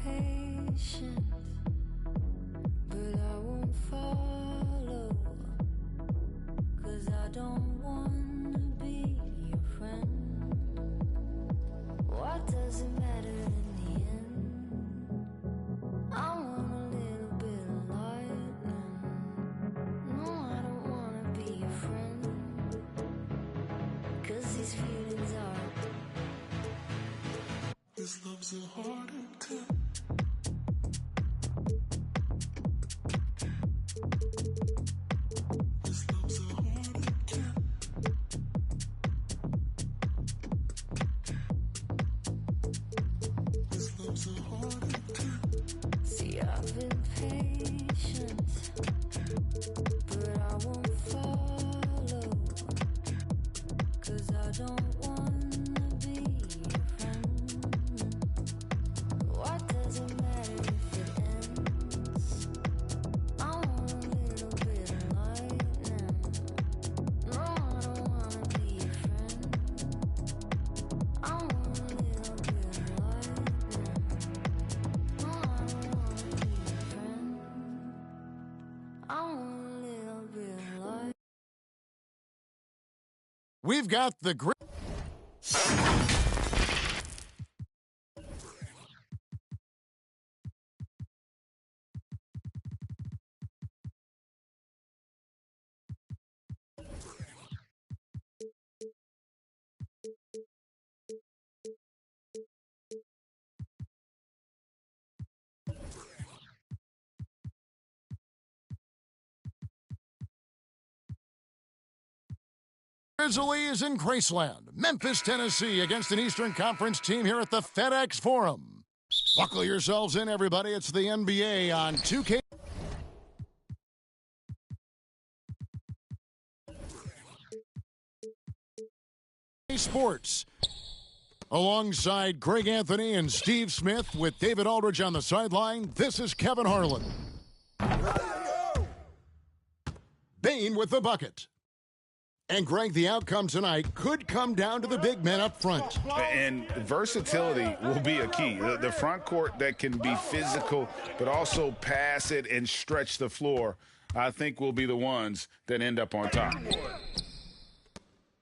patient, but I won't follow, 'cause I don't want to be your friend. What does it matter in the end? I want a little bit of lightning. No, I don't want to be your friend, 'cause these feelings are. This love's a heart attack. This love's a heart attack. This love's a heart attack. See, I've been patient, but I won't follow, 'cause I don't want to be your friend. What does it matter if it ends? I want a little bit of lightning. No, I don't want to be your friend. I want a little bit of lightning. No, I don't want to be your friend. I want a little bit of lightning. We've got the great. Grizzlies in Graceland, Memphis, Tennessee, against an Eastern Conference team here at the FedEx Forum. Buckle yourselves in, everybody. It's the NBA on 2K. Sports. Alongside Greg Anthony and Steve Smith with David Aldridge on the sideline, this is Kevin Harlan. Bain with the bucket. And, Greg, the outcome tonight could come down to the big men up front. And versatility will be a key. The front court that can be physical but also pass it and stretch the floor, I think, will be the ones that end up on top.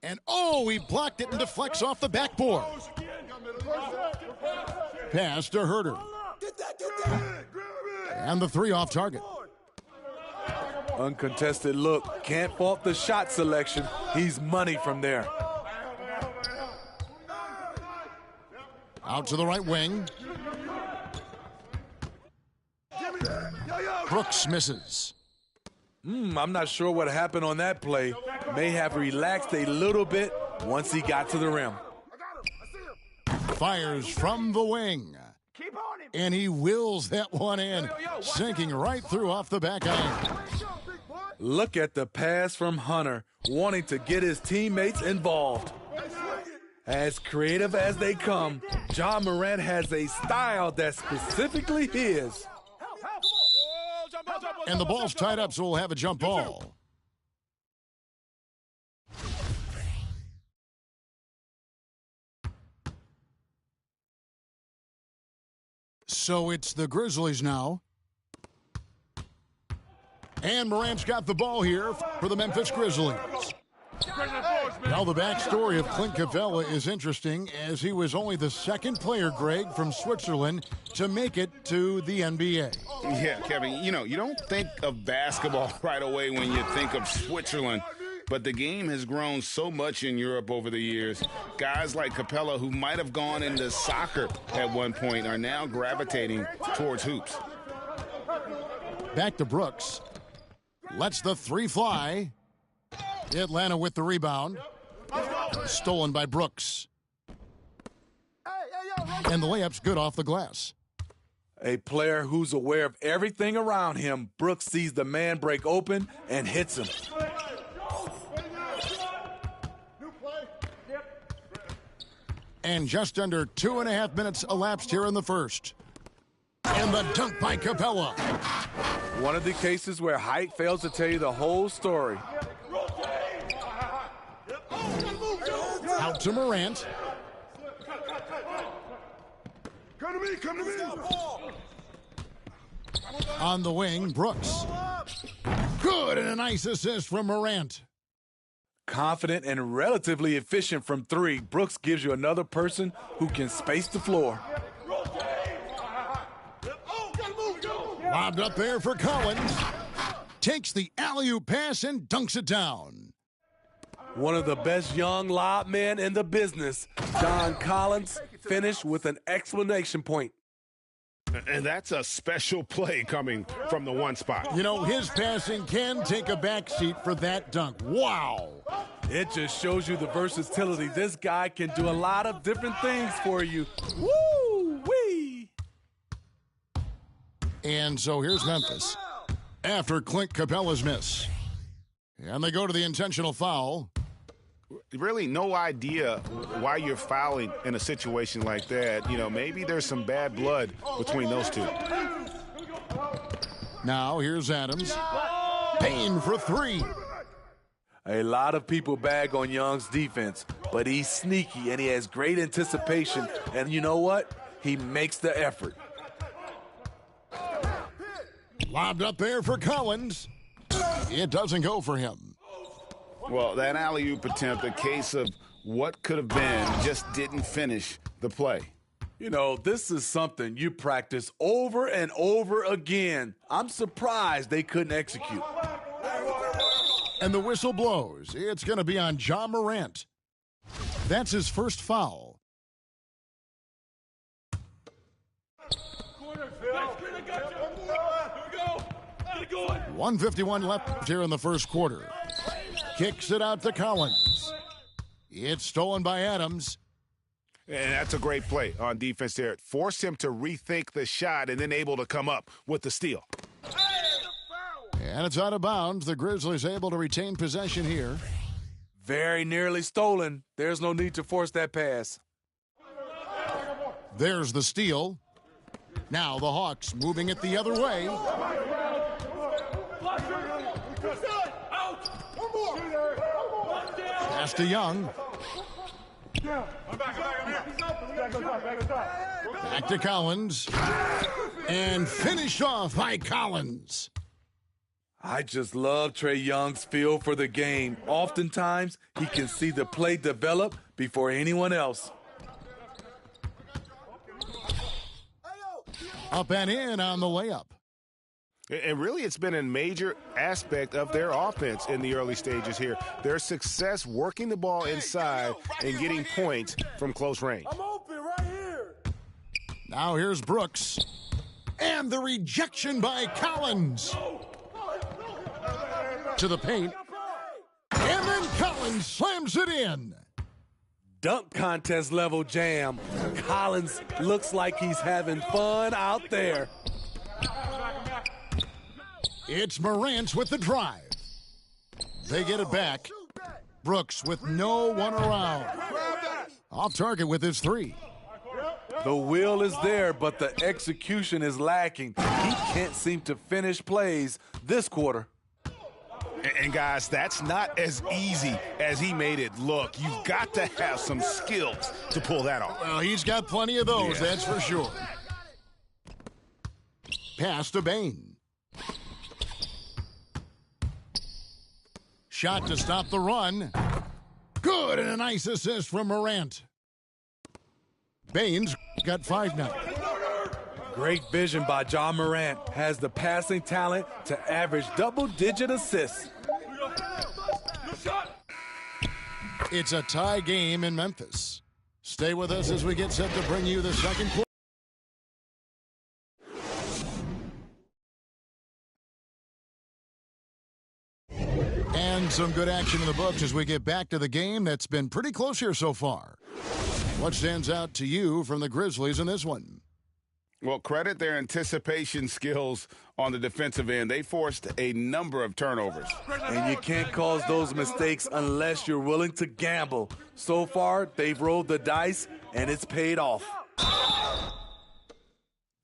And, oh, he blocked it and deflects off the backboard. Pass to Herter. And the three off target. Uncontested look. Can't fault the shot selection. He's money from there. Out to the right wing. Brooks misses. I'm not sure what happened on that play. May have relaxed a little bit once he got to the rim. Fires from the wing. And he wills that one in, sinking right through off the back iron. Look at the pass from Hunter, wanting to get his teammates involved. As creative as they come, Ja Morant has a style that's specifically his. And the ball's tied up, so we'll have a jump ball. So it's the Grizzlies now. And Morant's got the ball here for the Memphis Grizzlies. Now the backstory of Clint Capella is interesting, as he was only the second player, Greg, from Switzerland to make it to the NBA. Yeah, Kevin, you don't think of basketball right away when you think of Switzerland, but the game has grown so much in Europe over the years. Guys like Capella, who might have gone into soccer at one point, are now gravitating towards hoops. Back to Brooks. Lets the three fly. Atlanta with the rebound. Stolen by Brooks. And the layup's good off the glass. A player who's aware of everything around him. Brooks sees the man break open and hits him. And just under 2.5 minutes elapsed here in the first. And the dunk by Capella. One of the cases where height fails to tell you the whole story. Out to Morant. On the wing, Brooks. Good, and a nice assist from Morant. Confident and relatively efficient from three, Brooks gives you another person who can space the floor. Lobbed up there for Collins. Takes the alley-oop pass and dunks it down. One of the best young lob men in the business, John Collins, finished with an exclamation point. And that's a special play coming from the one spot. You know, his passing can take a backseat for that dunk. Wow. It just shows you the versatility. This guy can do a lot of different things for you. Woo-wee! And so here's Memphis after Clint Capella's miss. And they go to the intentional foul. Really no idea why you're fouling in a situation like that. You know, maybe there's some bad blood between those two. Now here's Adams. Payne for three. A lot of people bag on Young's defense, but he's sneaky and he has great anticipation. And you know what? He makes the effort. Lobbed up there for Collins. It doesn't go for him. Well, that alley-oop attempt, a case of what could have been, just didn't finish the play. You know, this is something you practice over and over again. I'm surprised they couldn't execute. And the whistle blows. It's going to be on Ja Morant. That's his first foul. $151 left here in the first quarter. Kicks it out to Collins. It's stolen by Adams. And that's a great play on defense there. Force him to rethink the shot and then able to come up with the steal. And it's out of bounds. The Grizzlies able to retain possession here. Very nearly stolen. There's no need to force that pass. There's the steal. Now the Hawks moving it the other way. Pass to Young. Back to Collins. And finished off by Collins. I just love Trae Young's feel for the game. Oftentimes, he can see the play develop before anyone else. Up and in on the layup. And really, it's been a major aspect of their offense in the early stages here. Their success working the ball inside and getting points from close range. I'm open right here. Now here's Brooks. And the rejection by Collins. To the paint. And then Collins slams it in. Dunk contest level jam. Collins looks like he's having fun out there. It's Morant with the drive. They get it back. Brooks with no one around. Off target with his three. The will is there, but the execution is lacking. He can't seem to finish plays this quarter. And guys, that's not as easy as he made it look. You've got to have some skills to pull that off. Well, he's got plenty of those, that's for sure. Pass to Bane. Shot to stop the run. Good, and a nice assist from Morant. Bane's got 5 now. Great vision by Ja Morant. Has the passing talent to average double-digit assists. It's a tie game in Memphis. Stay with us as we get set to bring you the second quarter. And some good action in the books as we get back to the game that's been pretty close here so far. What stands out to you from the Grizzlies in this one? Well, credit their anticipation skills on the defensive end. They forced a number of turnovers. And you can't cause those mistakes unless you're willing to gamble. So far, they've rolled the dice, and it's paid off.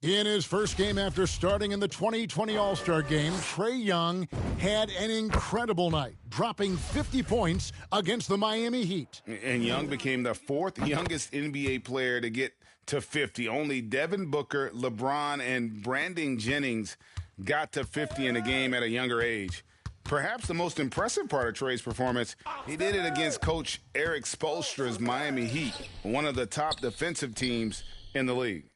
In his first game after starting in the 2020 All-Star Game, Trae Young had an incredible night, dropping 50 points against the Miami Heat. And Young became the 4th youngest NBA player to get to 50. Only Devin Booker, LeBron, and Brandon Jennings got to 50 in a game at a younger age. Perhaps the most impressive part of Trae's performance, he did it against Coach Eric Spoelstra's Miami Heat, one of the top defensive teams in the league.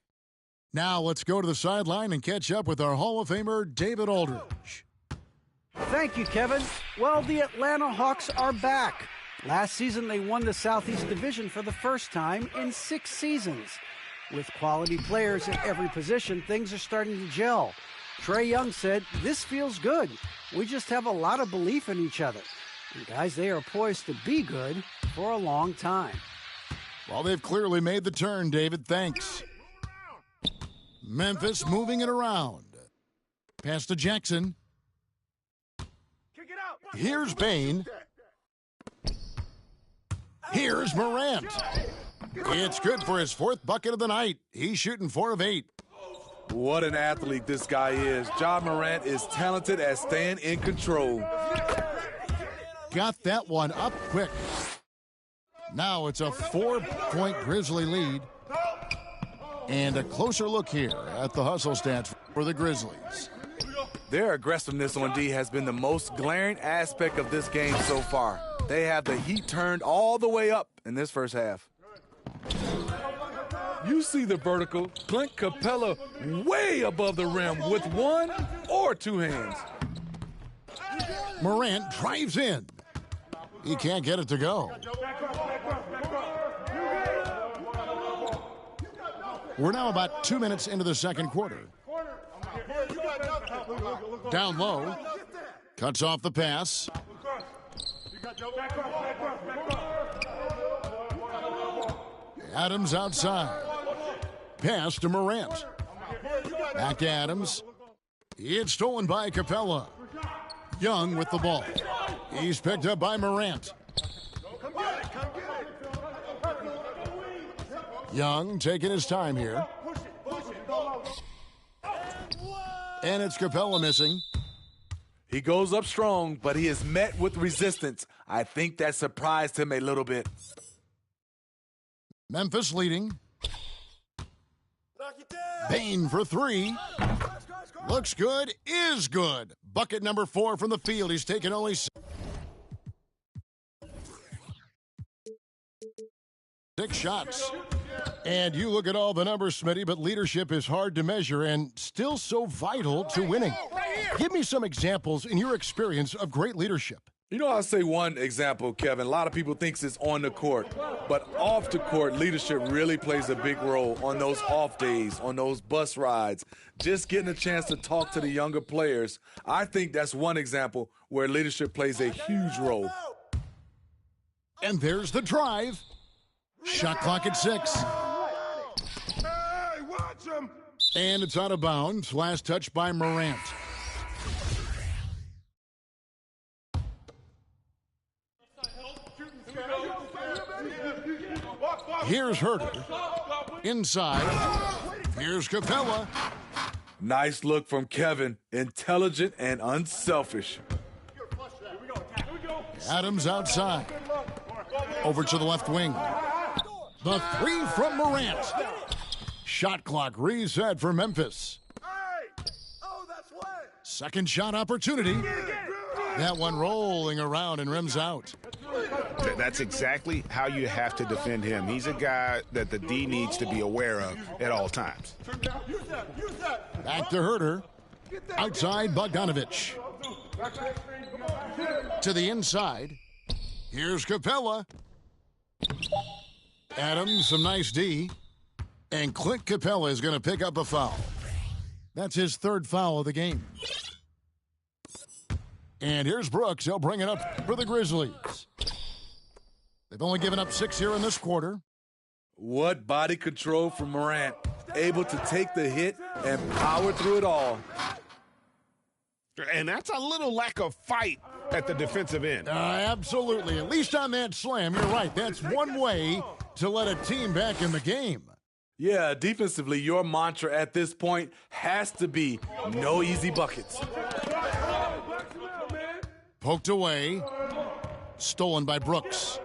Now let's go to the sideline and catch up with our Hall of Famer, David Aldridge. Thank you, Kevin. Well, the Atlanta Hawks are back. Last season, they won the Southeast Division for the first time in 6 seasons. With quality players at every position, things are starting to gel. Trae Young said, "This feels good. We just have a lot of belief in each other." And guys, they are poised to be good for a long time. Well, they've clearly made the turn, David. Thanks. Memphis moving it around. Pass to Jackson. Here's Bain. Here's Morant. It's good for his 4th bucket of the night. He's shooting 4 of 8. What an athlete this guy is. Ja Morant is talented at staying in control. Got that one up quick. Now it's a 4-point Grizzly lead. And a closer look here at the hustle stats for the Grizzlies. Their aggressiveness on D has been the most glaring aspect of this game so far. They have the heat turned all the way up in this first half. You see the vertical. Clint Capella way above the rim with 1 or 2 hands. Morant drives in. He can't get it to go. We're now about 2 minutes into the second quarter. Down low. Cuts off the pass. Adams outside. Pass to Morant. Back to Adams. It's stolen by Capella. Young with the ball. He's picked up by Morant. Young taking his time here. And it's Capella missing. He goes up strong, but he is met with resistance. I think that surprised him a little bit. Memphis leading. Bain for 3. Looks good, is good. Bucket number 4 from the field. He's taken only 6 shots. And you look at all the numbers, Smitty, but leadership is hard to measure and still so vital to winning. Give me some examples in your experience of great leadership. You know, I'll say one example, Kevin. A lot of people think it's on the court, but off the court, leadership really plays a big role on those off days, on those bus rides, just getting a chance to talk to the younger players. I think that's one example where leadership plays a huge role. And there's the drive. Shot clock at 6. And it's out of bounds. Last touch by Morant. Here's Herter. Inside. Here's Capella. Nice look from Kevin. Intelligent and unselfish. Adams outside. Over to the left wing. The 3 from Morant. Shot clock reset for Memphis. Second shot opportunity. That one rolling around and rims out. That's exactly how you have to defend him. He's a guy that the D needs to be aware of at all times. Back to Herter. Outside Bogdanovich. To the inside. Here's Capella. Adams, some nice D. And Clint Capella is going to pick up a foul. That's his 3rd foul of the game. And here's Brooks. He'll bring it up for the Grizzlies. They've only given up 6 here in this quarter. What body control from Morant. Able to take the hit and power through it all. And that's a little lack of fight at the defensive end. Absolutely. At least on that slam, you're right. That's one way to let a team back in the game. Yeah, defensively, your mantra at this point has to be no easy buckets. Poked away. Stolen by Brooks.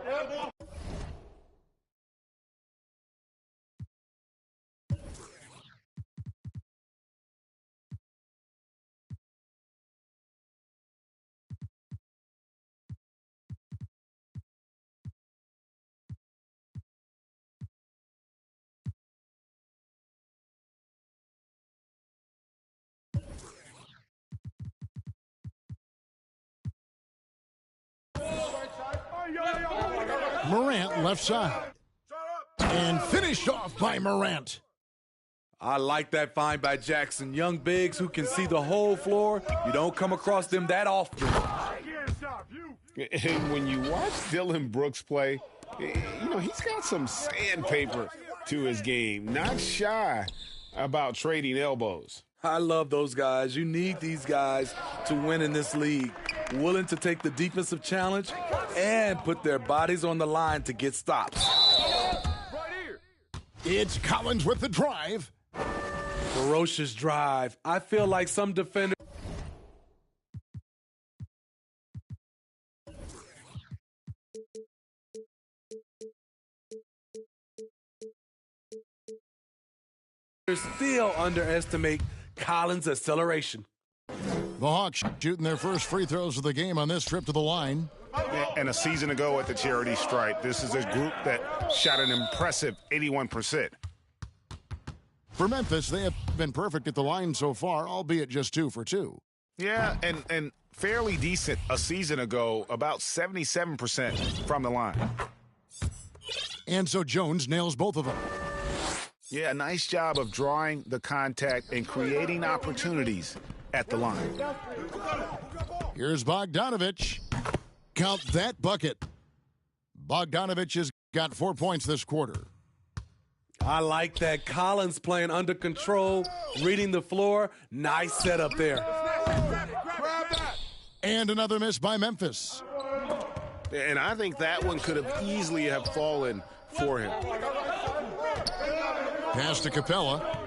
Morant left side. And finished off by Morant. I like that find by Jackson. Young bigs who can see the whole floor. You don't come across them that often. And when you watch Dylan Brooks play, he's got some sandpaper to his game. Not shy about trading elbows. I love those guys. You need these guys to win in this league. Willing to take the defensive challenge and put their bodies on the line to get stops. It's Collins with the drive. Ferocious drive. I feel like some defenders still underestimate Collins' acceleration. The Hawks shooting their first free throws of the game on this trip to the line. And a season ago at the charity stripe, this is a group that shot an impressive 81%. For Memphis, they have been perfect at the line so far, albeit just 2 for 2. Yeah, and fairly decent a season ago, about 77% from the line. And so Jones nails both of them. Yeah, a nice job of drawing the contact and creating opportunities at the line. Here's Bogdanovich. Count that bucket. Bogdanovich has got 4 points this quarter. I like that. Collins playing under control, reading the floor. Nice setup there. And another miss by Memphis. And I think that one could have easily have fallen for him. Pass to Capella.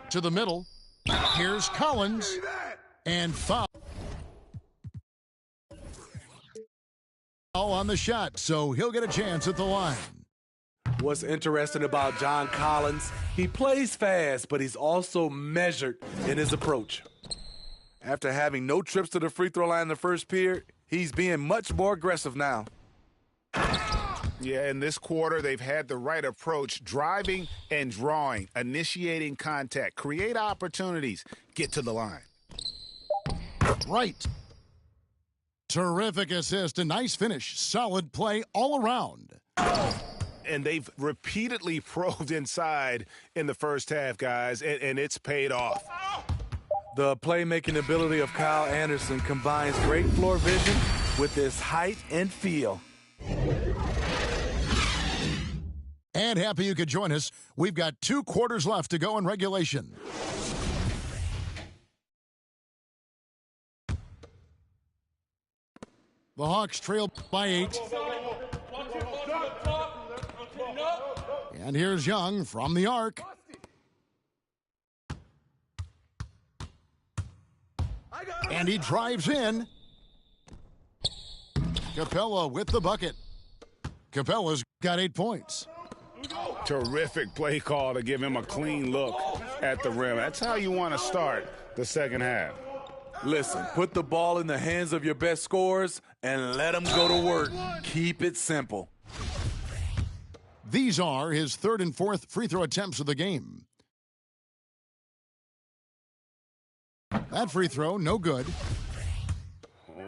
To the middle. Here's Collins. And foul on the shot, so he'll get a chance at the line. What's interesting about John Collins, he plays fast, but he's also measured in his approach. After having no trips to the free throw line in the first period, he's being much more aggressive now. Yeah, in this quarter, they've had the right approach, driving and drawing, initiating contact, create opportunities, get to the line. Right. Terrific assist, a nice finish, solid play all around. And they've repeatedly probed inside in the first half, guys, and it's paid off. The playmaking ability of Kyle Anderson combines great floor vision with his height and feel. And happy you could join us. We've got 2 quarters left to go in regulation. The Hawks trail by 8. And here's Young from the arc. And he drives in. Capella with the bucket. Capella's got 8 points. Terrific play call to give him a clean look at the rim. That's how you want to start the second half. Listen, put the ball in the hands of your best scorers and let them go to work. Keep it simple. These are his 3rd and 4th free throw attempts of the game. That free throw, no good.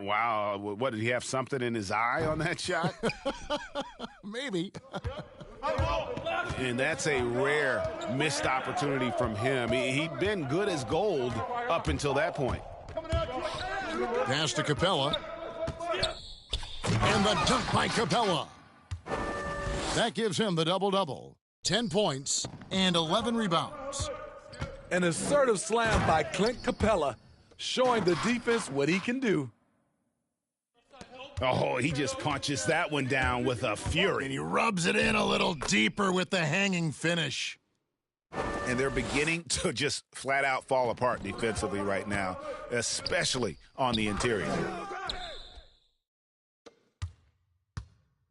Wow, what, did he have something in his eye on that shot? Maybe. And that's a rare missed opportunity from him. He'd been good as gold up until that point. Pass to Capella. And the dunk by Capella. That gives him the double-double. 10 points and 11 rebounds. An assertive slam by Clint Capella, showing the defense what he can do. Oh, he just punches that one down with a fury. And he rubs it in a little deeper with the hanging finish. And they're beginning to just flat out fall apart defensively right now, especially on the interior.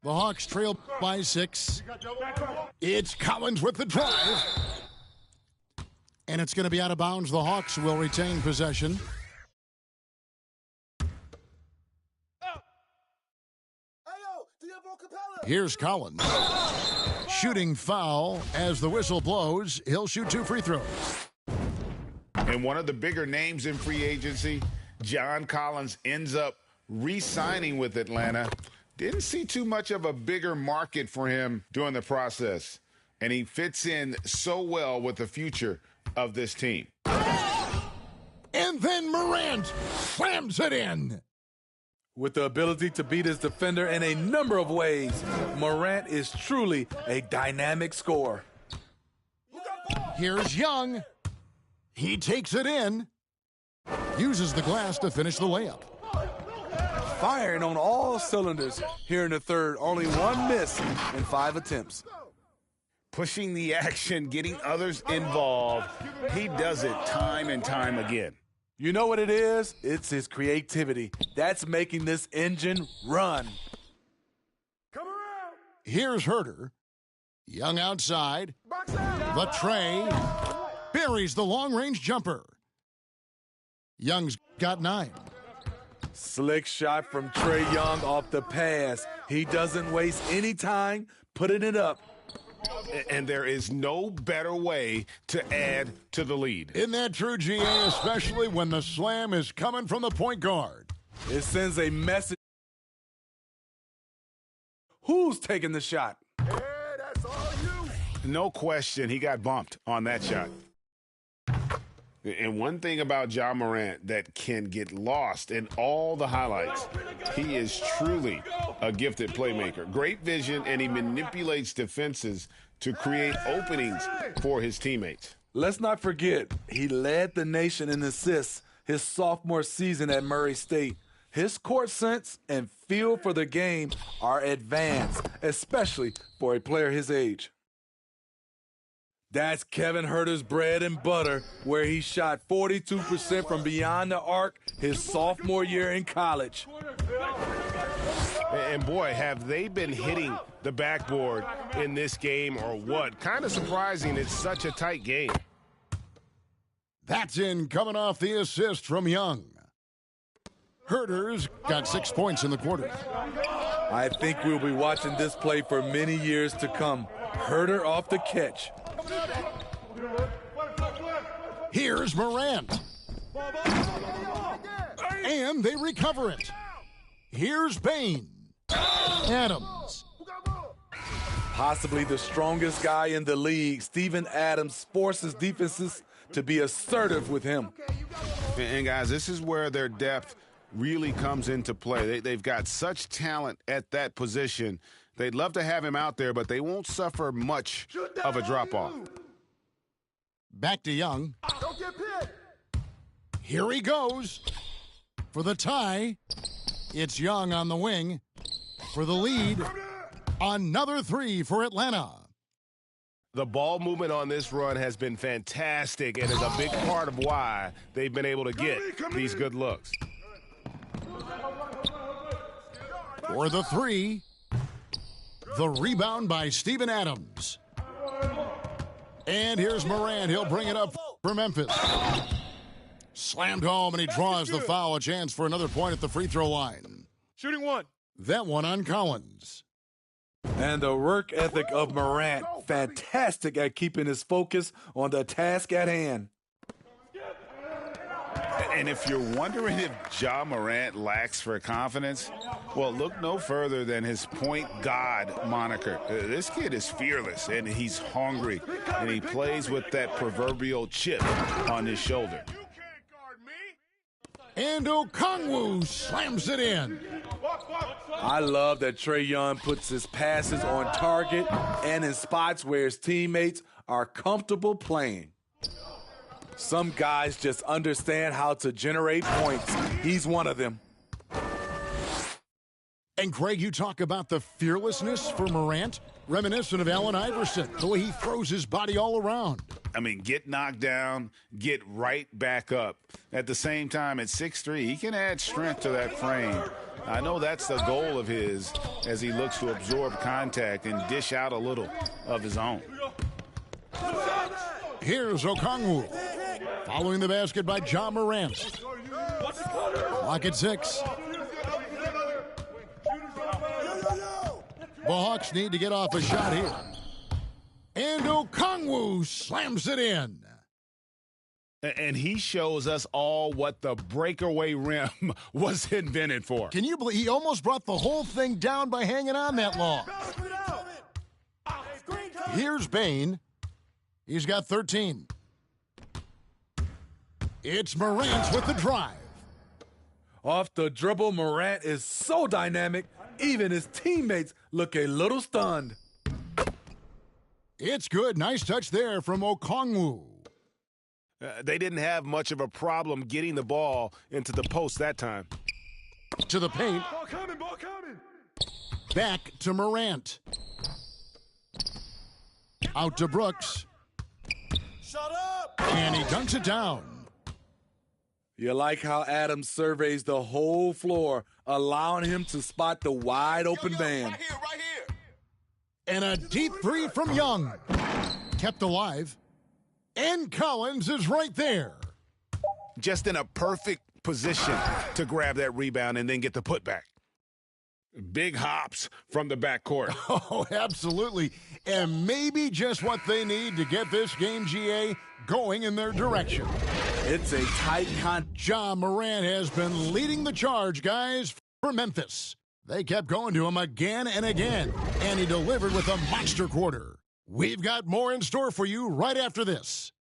The Hawks trail by 6. It's Collins with the drive. And it's going to be out of bounds. The Hawks will retain possession. Here's Collins. Shooting foul as the whistle blows. He'll shoot 2 free throws. And one of the bigger names in free agency, John Collins ends up re-signing with Atlanta. Didn't see too much of a bigger market for him during the process, and he fits in so well with the future of this team. And then Morant slams it in. With the ability to beat his defender in a number of ways, Morant is truly a dynamic scorer. Here's Young. He takes it in. Uses the glass to finish the layup. Firing on all cylinders here in the third. Only one miss in 5 attempts. Pushing the action, getting others involved. He does it time and time again. You know what it is? It's his creativity. That's making this engine run. Here's Herter. Young outside. The tray. Buries the long-range jumper. Young's got 9. Slick shot from Trae Young off the pass. He doesn't waste any time putting it up. And there is no better way to add to the lead. Isn't that true, GA, especially when the slam is coming from the point guard? It sends a message. Who's taking the shot? No question, he got bumped on that shot. And one thing about Ja Morant that can get lost in all the highlights, he is truly a gifted playmaker. Great vision, and he manipulates defenses to create openings for his teammates. Let's not forget, he led the nation in assists his sophomore season at Murray State. His court sense and feel for the game are advanced, especially for a player his age. That's Kevin Huerter's bread and butter, where he shot 42% from beyond the arc his sophomore year in college. And boy, have they been hitting the backboard in this game or what? Kind of surprising it's such a tight game. That's in coming off the assist from Young. Herter's got 6 points in the quarter. I think we'll be watching this play for many years to come. Huerter off the catch. Here's Morant. And they recover it. Here's Bain. Adams. Possibly the strongest guy in the league, Steven Adams forces defenses to be assertive with him. And guys, this is where their depth really comes into play. They've got such talent at that position. They'd love to have him out there, but they won't suffer much of a drop-off. Back to Young. Here he goes. For the tie, it's Young on the wing. For the lead, another 3 for Atlanta. The ball movement on this run has been fantastic and is a big part of why they've been able to get these good looks. For the 3, the rebound by Steven Adams. And here's Morant. He'll bring it up for Memphis. Slammed home, and he draws the foul. A chance for another point at the free throw line. Shooting one. That one on Collins. And the work ethic of Morant, fantastic at keeping his focus on the task at hand. And if you're wondering if Ja Morant lacks for confidence, well, look no further than his point god moniker. This kid is fearless, and he's hungry, and he plays with that proverbial chip on his shoulder. And Okongwu slams it in. I love that Trae Young puts his passes on target and in spots where his teammates are comfortable playing. Some guys just understand how to generate points. He's one of them. And Craig, you talk about the fearlessness for Morant, reminiscent of Allen Iverson, the way he throws his body all around. I mean, get knocked down, get right back up. At the same time, at 6'3", he can add strength to that frame. I know that's the goal of his as he looks to absorb contact and dish out a little of his own. Here's Okongwu, following the basket by Ja Morant. Clock at 6. The Hawks need to get off a shot here. And Okongwu slams it in. And he shows us all what the breakaway rim was invented for. Can you believe he almost brought the whole thing down by hanging on that long? Here's Bane. He's got 13. It's Morant with the drive. Off the dribble, Morant is so dynamic, even his teammates look a little stunned. It's good. Nice touch there from Okongwu. They didn't have much of a problem getting the ball into the post that time. To the paint. Ball coming, ball coming. Back to Morant. Out to Brooks. Shut up! And he dunks it down. You like how Adams surveys the whole floor, allowing him to spot the wide open man. Right here. And a deep three from Young. Kept alive. And Collins is right there. Just in a perfect position to grab that rebound and then get the putback. Big hops from the backcourt. Oh, absolutely. And maybe just what they need to get this game, GA, going in their direction. It's a tight Ja Morant has been leading the charge, guys, for Memphis. They kept going to him again and again, and he delivered with a monster quarter. We've got more in store for you right after this.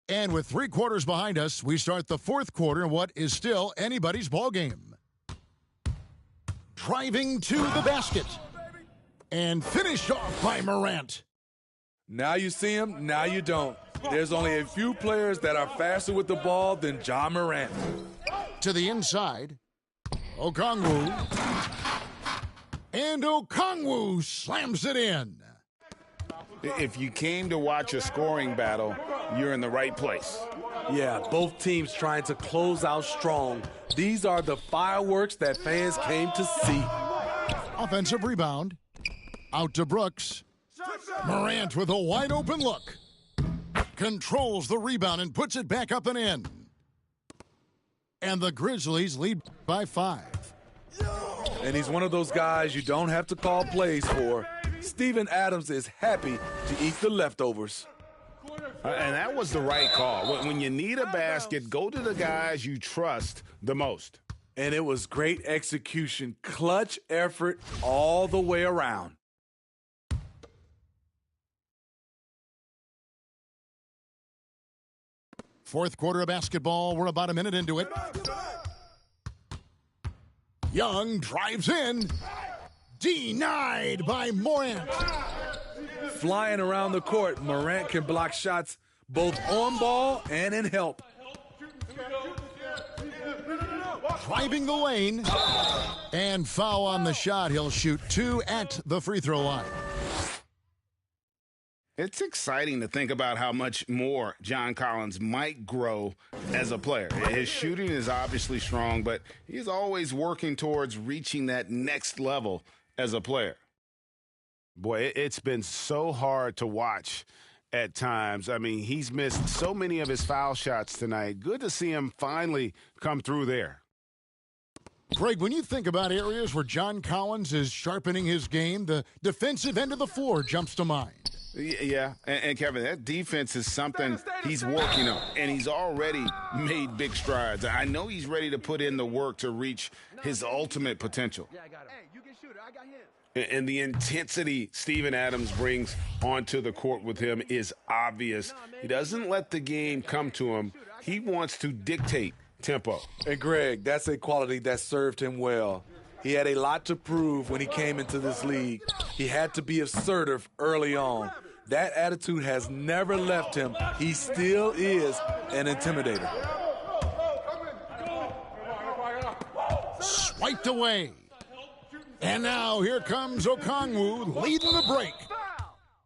And with 3 quarters behind us, we start the 4th quarter in what is still anybody's ball game. Driving to the basket. And finished off by Morant. Now you see him, now you don't. There's only a few players that are faster with the ball than Ja Morant. To the inside. Okongwu. And Okongwu slams it in. If you came to watch a scoring battle, you're in the right place. Yeah, both teams trying to close out strong. These are the fireworks that fans came to see. Offensive rebound. Out to Brooks. Morant with a wide open look. Controls the rebound and puts it back up and in. And the Grizzlies lead by 5. And he's one of those guys you don't have to call plays for. Steven Adams is happy to eat the leftovers. And that was the right call. When you need a basket, go to the guys you trust the most. And it was great execution, clutch effort all the way around. Fourth quarter of basketball. We're about a minute into it. Young drives in. Denied by Morant. Flying around the court, Morant can block shots both on ball and in help. Driving the lane. And foul on the shot. He'll shoot 2 at the free throw line. It's exciting to think about how much more John Collins might grow as a player. His shooting is obviously strong, but he's always working towards reaching that next level as a player. Boy, it's been so hard to watch at times. I mean, he's missed so many of his foul shots tonight. Good to see him finally come through there. Greg, when you think about areas where John Collins is sharpening his game, the defensive end of the floor jumps to mind. Yeah, and Kevin, that defense is something he's working on, and he's already made big strides. I know he's ready to put in the work to reach his ultimate potential. Yeah, I got him. Hey, you can shoot it. I got him. And the intensity Steven Adams brings onto the court with him is obvious. He doesn't let the game come to him. He wants to dictate tempo. And Greg, that's a quality that served him well. He had a lot to prove when he came into this league. He had to be assertive early on. That attitude has never left him. He still is an intimidator. Swiped away. And now here comes Okongwu leading the break.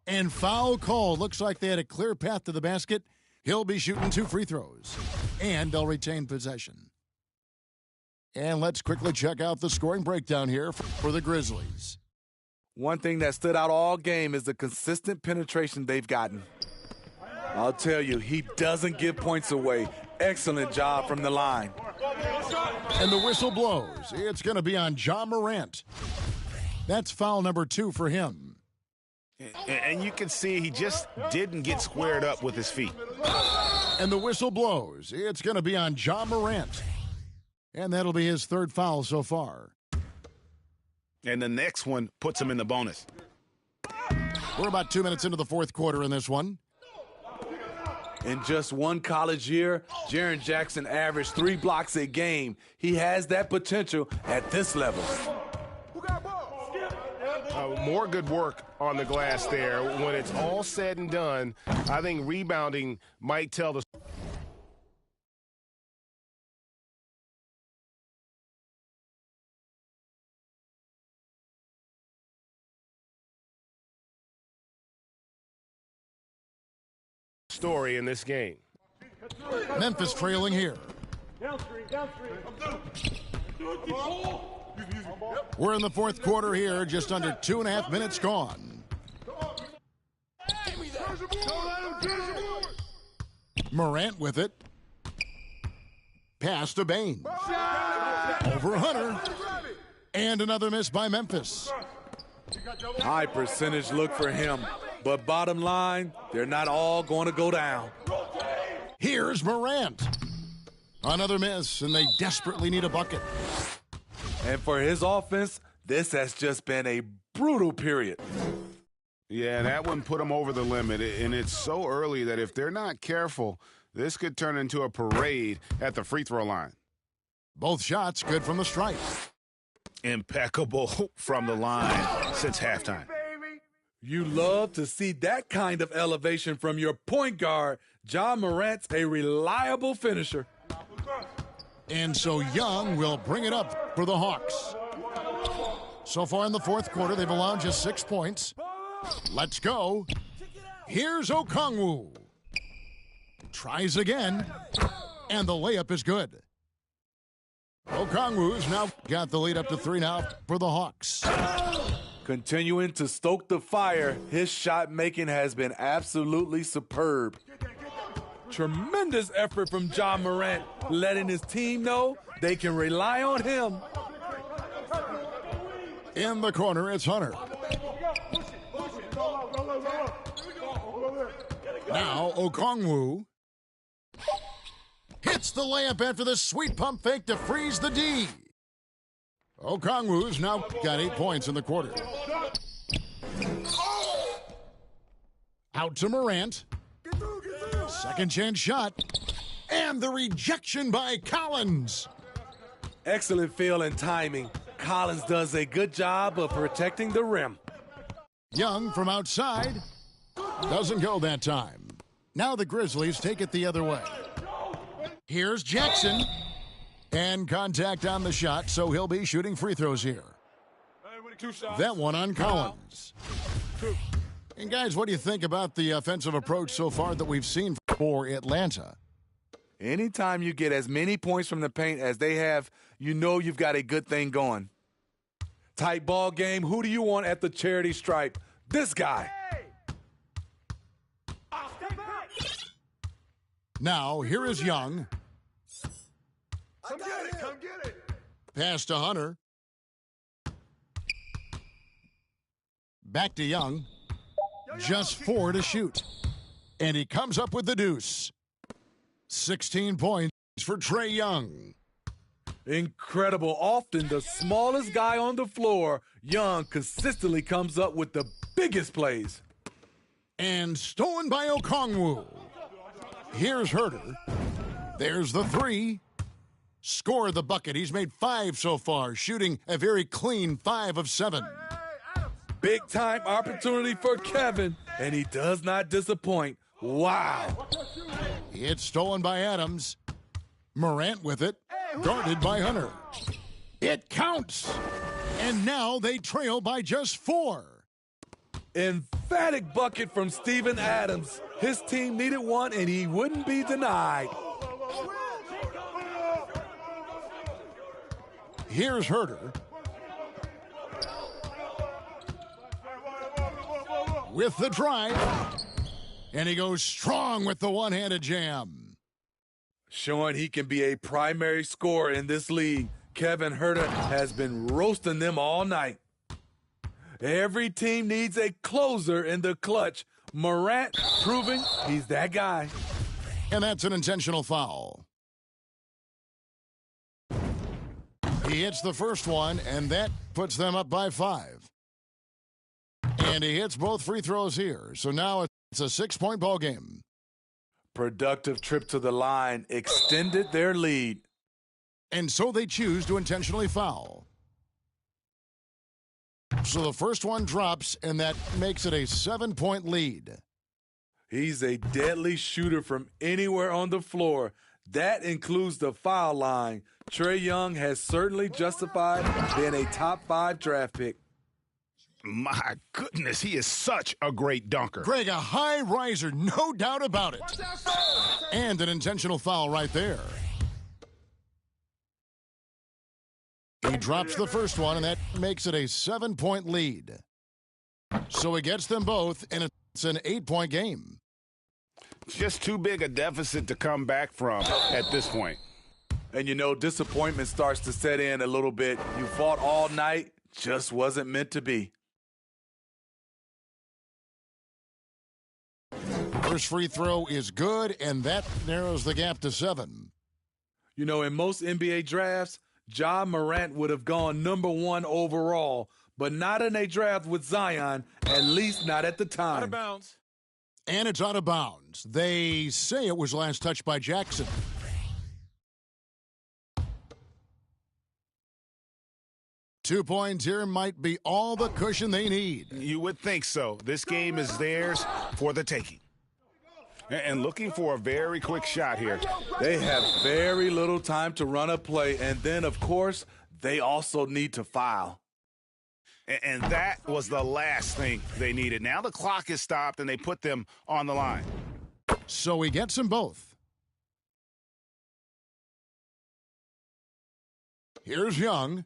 And foul call. Looks like they had a clear path to the basket. He'll be shooting 2 free throws. And they'll retain possession. And let's quickly check out the scoring breakdown here for the Grizzlies. One thing that stood out all game is the consistent penetration they've gotten. I'll tell you, he doesn't give points away. Excellent job from the line. And the whistle blows. It's going to be on Ja Morant. That's foul number 2 for him. And you can see he just didn't get squared up with his feet. And the whistle blows. It's going to be on Ja Morant. And that'll be his third foul so far. And the next one puts him in the bonus. We're about 2 minutes into the fourth quarter in this one. In just one college year, Jaren Jackson averaged 3 blocks a game. He has that potential at this level. More good work on the glass there. When it's all said and done, I think rebounding might tell the story in this game. Memphis trailing here. We're in the fourth quarter here, just under 2.5 minutes gone. Morant with it. Pass to Baines. Over Hunter. And another miss by Memphis. High percentage look for him. But bottom line, they're not all going to go down. Here's Morant. Another miss, and they desperately need a bucket. And for his offense, this has just been a brutal period. Yeah, that one put them over the limit, and it's so early that if they're not careful, this could turn into a parade at the free throw line. Both shots good from the stripe. Impeccable from the line since halftime. You love to see that kind of elevation from your point guard. Ja Morant's a reliable finisher. And so Young will bring it up for the Hawks. So far in the fourth quarter, they've allowed just 6 points. Let's go. Here's Okongwu. Tries again, and the layup is good. Okongwu's now got the lead up to 3 now for the Hawks. Continuing to stoke the fire, his shot making has been absolutely superb. Tremendous effort from Ja Morant, letting his team know they can rely on him. In the corner, it's Hunter. Now Okongwu hits the layup after the sweet pump fake to freeze the D. Okongwu's now got 8 points in the quarter. Out to Morant. Second chance shot. And the rejection by Collins. Excellent feel and timing. Collins does a good job of protecting the rim. Young from outside. Doesn't go that time. Now the Grizzlies take it the other way. Here's Jackson. And contact on the shot, so he'll be shooting free throws here. That one on Collins. And guys, what do you think about the offensive approach so far that we've seen for Atlanta? Anytime you get as many points from the paint as they have, you know you've got a good thing going. Tight ball game. Who do you want at the charity stripe? This guy. Now, here is Young. Come get it. Pass to Hunter. Back to Young. Just 4 to shoot. And he comes up with the deuce. 16 points for Trae Young. Incredible. Often the smallest guy on the floor, Young consistently comes up with the biggest plays. And stolen by Okongwu. Here's Herter. There's the 3. Score the bucket. He's made 5 so far, shooting a very clean 5 of 7. Big time opportunity for Kevin, and he does not disappoint. Wow. It's stolen by Adams. Morant with it, guarded by Hunter. It counts. And now they trail by just 4. Emphatic bucket from Steven Adams. His team needed one, and he wouldn't be denied. Here's Herter. With the drive. And he goes strong with the one-handed jam. Showing he can be a primary scorer in this league. Kevin Herter has been roasting them all night. Every team needs a closer in the clutch. Morant proving he's that guy. And that's an intentional foul. He hits the first one, and that puts them up by 5. And he hits both free throws here. So now it's a 6-point ball game. Productive trip to the line extended their lead. And so they choose to intentionally foul. So the first one drops, and that makes it a 7-point lead. He's a deadly shooter from anywhere on the floor. That includes the foul line. Trae Young has certainly justified being a top 5 draft pick. My goodness, he is such a great dunker. Greg, a high riser, no doubt about it. And an intentional foul right there. He drops the first one, and that makes it a 7-point lead. So he gets them both, and it's an 8-point game. Just too big a deficit to come back from at this point. And you know, disappointment starts to set in a little bit. You fought all night, just wasn't meant to be. First free throw is good, and that narrows the gap to 7. You know, in most NBA drafts, Ja Morant would have gone number 1 overall, but not in a draft with Zion, at least not at the time. Out of bounds. And it's out of bounds. They say it was last touched by Jackson. Two points here might be all the cushion they need. You would think so. This game is theirs for the taking. And looking for a very quick shot here. They have very little time to run a play, and then, of course, they also need to foul. And that was the last thing they needed. Now the clock is stopped, and they put them on the line. So he gets them both. Here's Young.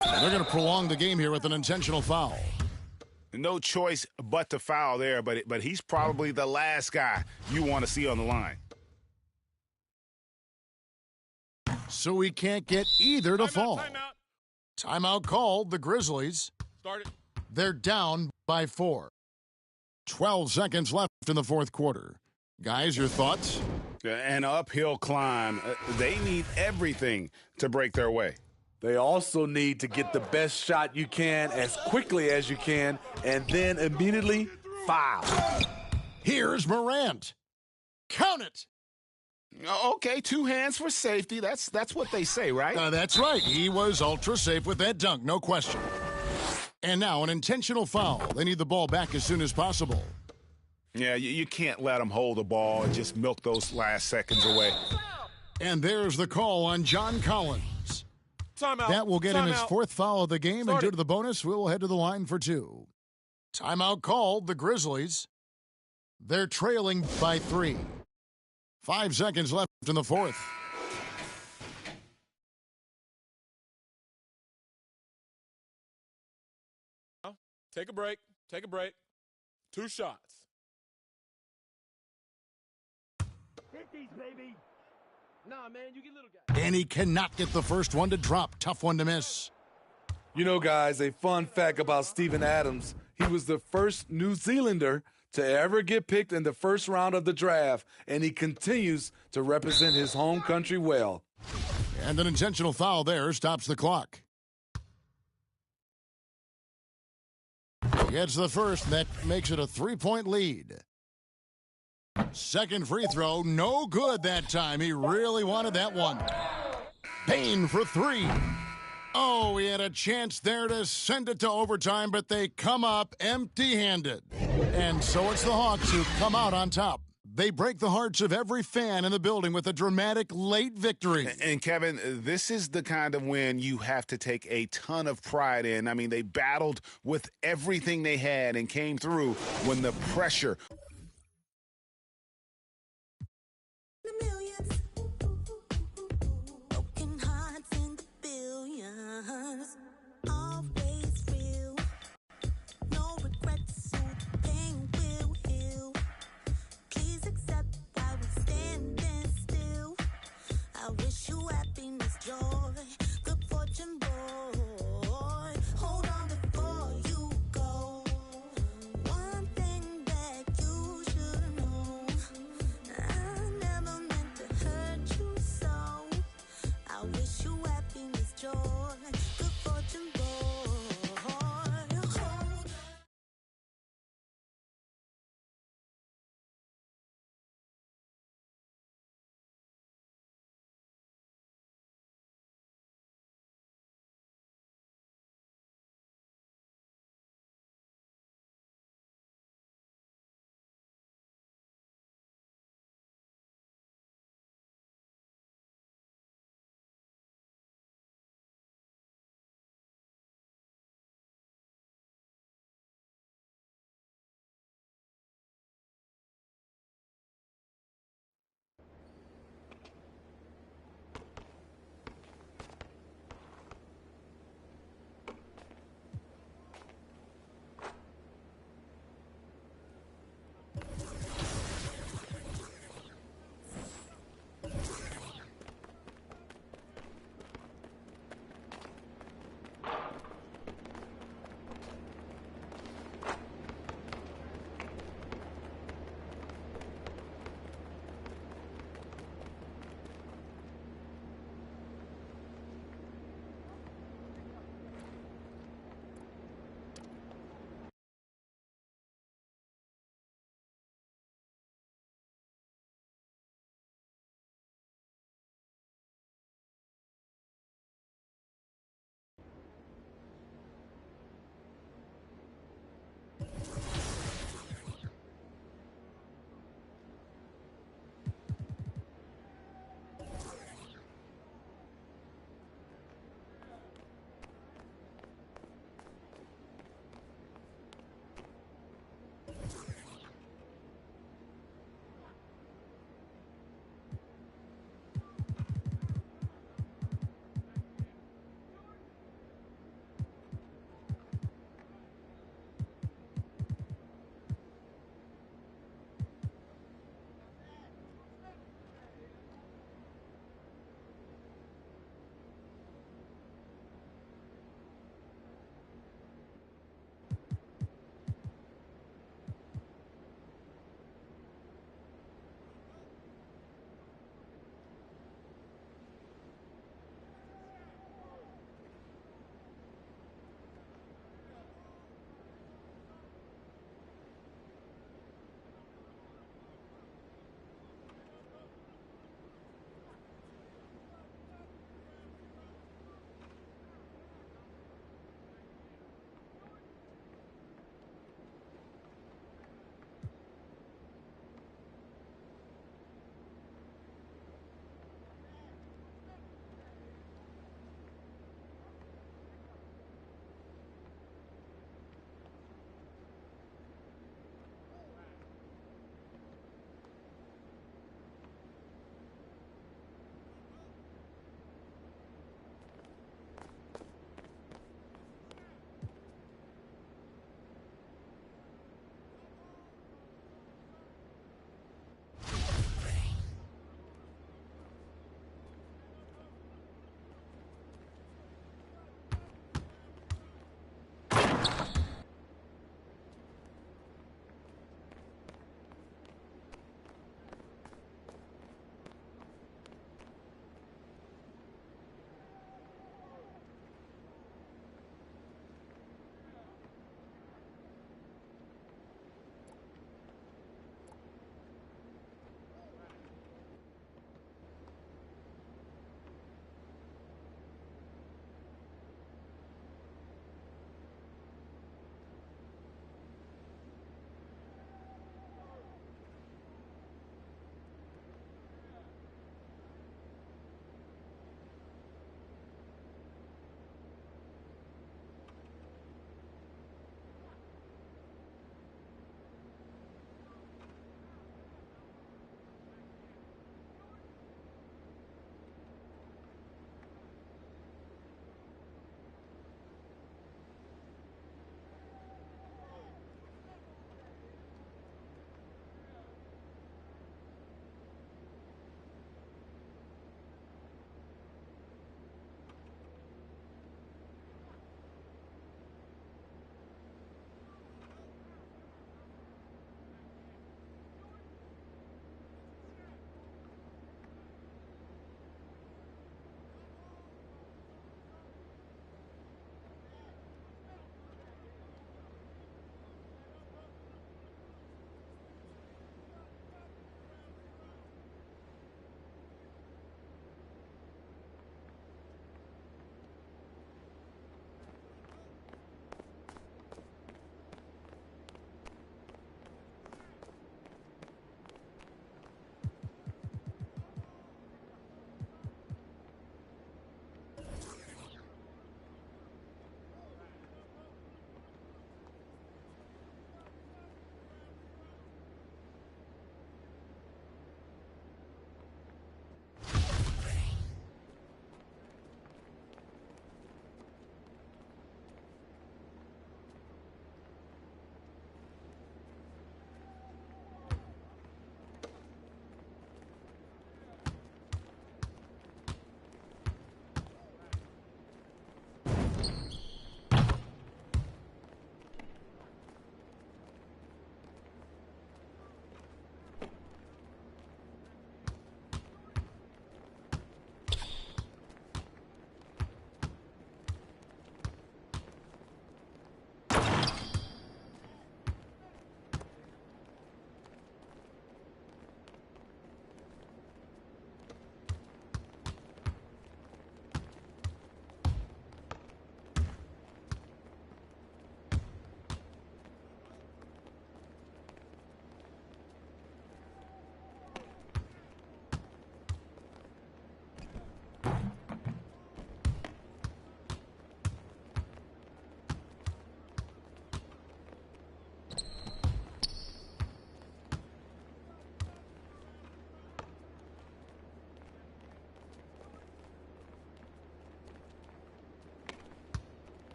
And they're going to prolong the game here with an intentional foul. No choice but to foul there, but he's probably the last guy you want to see on the line. So we can't get either to fall. Timeout. Timeout called, the Grizzlies. Start it. They're down by 4. 12 seconds left in the fourth quarter. Guys, your thoughts? An uphill climb. They need everything to break their way. They also need to get the best shot you can as quickly as you can, and then immediately foul. Here's Morant. Count it. Okay, 2 hands for safety. That's what they say, right? That's right. He was ultra safe with that dunk, no question. And now an intentional foul. They need the ball back as soon as possible. Yeah, you can't let them hold the ball and just milk those last seconds away. And there's the call on John Collins. Timeout. That will get him his Timeout. 4th foul of the game, Start and due it. to the bonus, we will head to the line for 2. Timeout called, the Grizzlies. They're trailing by 3. 5 seconds left in the fourth. Take a break. Take a break. 2 shots. Hit these, baby. Nah, man, you get little guy. And he cannot get the first one to drop. Tough one to miss. You know, guys, a fun fact about Steven Adams, he was the first New Zealander to ever get picked in the first round of the draft, and he continues to represent his home country well. And an intentional foul there stops the clock. He gets the first, and that makes it a 3-point lead. Second free throw, no good that time. He really wanted that one. Payne for 3. Oh, he had a chance there to send it to overtime, but they come up empty-handed. And so it's the Hawks who come out on top. They break the hearts of every fan in the building with a dramatic late victory. And Kevin, this is the kind of win you have to take a ton of pride in. I mean, they battled with everything they had and came through when the pressure. Millions, broken hearts in the billions, always real, no regrets, so the pain will heal. Please accept why we're standing still. I wish you happiness, joy, good fortune, boy. Hold on before you